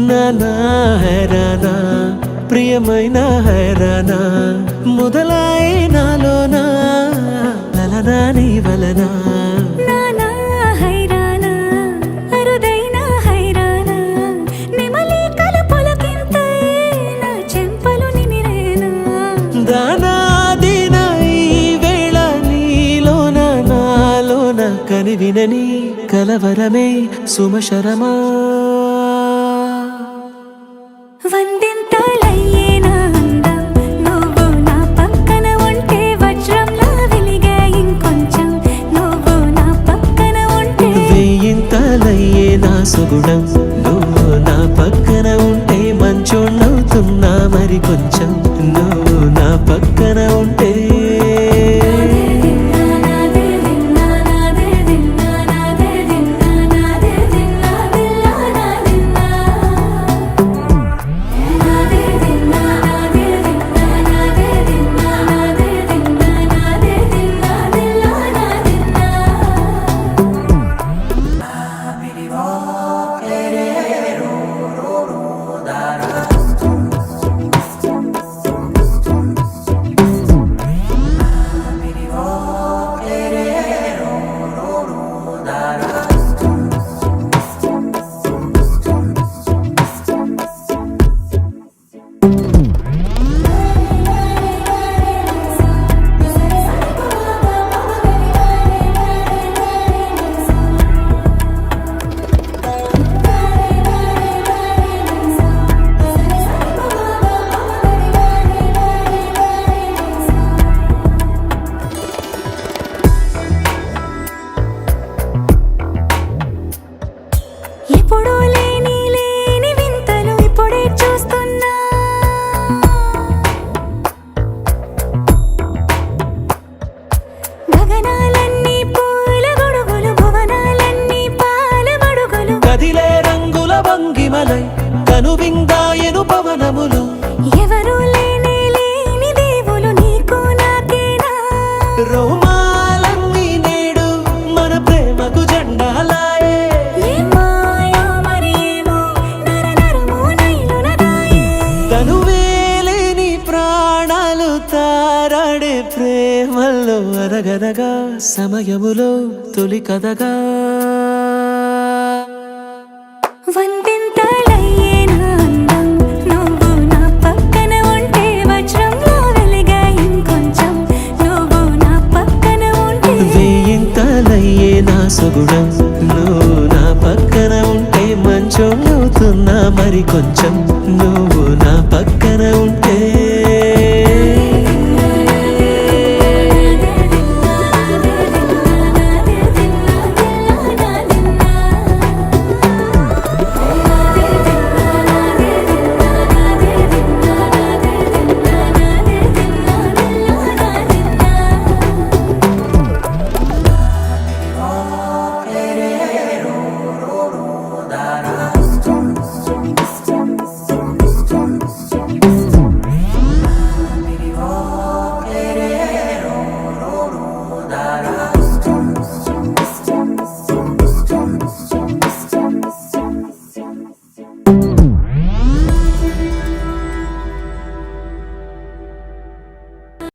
నానా హైరానా ప్రియమైన హైరానా మొదలాయి నాలోనా లలనా నీ వలనా నానా హైరానా అరుదైన హైరానా నెమలి కలపులకింతై నా చెంపలు నిమిరేనా దానా దినా ఈ వేళ నీలోన నాలోన కనివినని కలవరమే సుమశరమా వందింతలయ్యేనా అందం నువ్వు నా పక్కన ఉంటే వజ్రంలా వెలిగే ఇంకొంచెం నువ్వు నా పక్కన ఉంటే వెయ్యింతలయ్యే నా సుగుణం నువ్వు నా పక్కన ఉంటే మంచోళ్ళవుతున్నా మరి కొంచెం నువ్వు నా పక్కన ఉంటే ఎప్పుడూ లేని వింతలు ఇప్పుడే చూస్తున్నా గగనాలన్నీ పూల గొడుగులు భువనాలన్నీ పాల మడుగులు కదిలే రంగుల భంగిమలై కనువిందాయను పవనములు ఎవరూ లేని దేవులు నీకు నాకేనా రోమాలన్నీ నేడు మన ప్రేమకు జెండాలాయే మాయో మరేమో నరనరమో నైలునదాయే తనువేలేని ప్రాణాలు తారాడే ప్రేమల్లో అరగనగా సమయములో తొలి కథగా వందింతలయ్యేనా అందం నువ్వు నా పక్కన ఉంటే వజ్రంలా వెలిగే ఇంకొంచెం నువ్వు నా పక్కన ఉంటే వెయ్యింతలయ్యే నా సుగుణం నువ్వు నా పక్కన ఉంటే మంచోళ్ళవుతున్నా మరి కొంచెం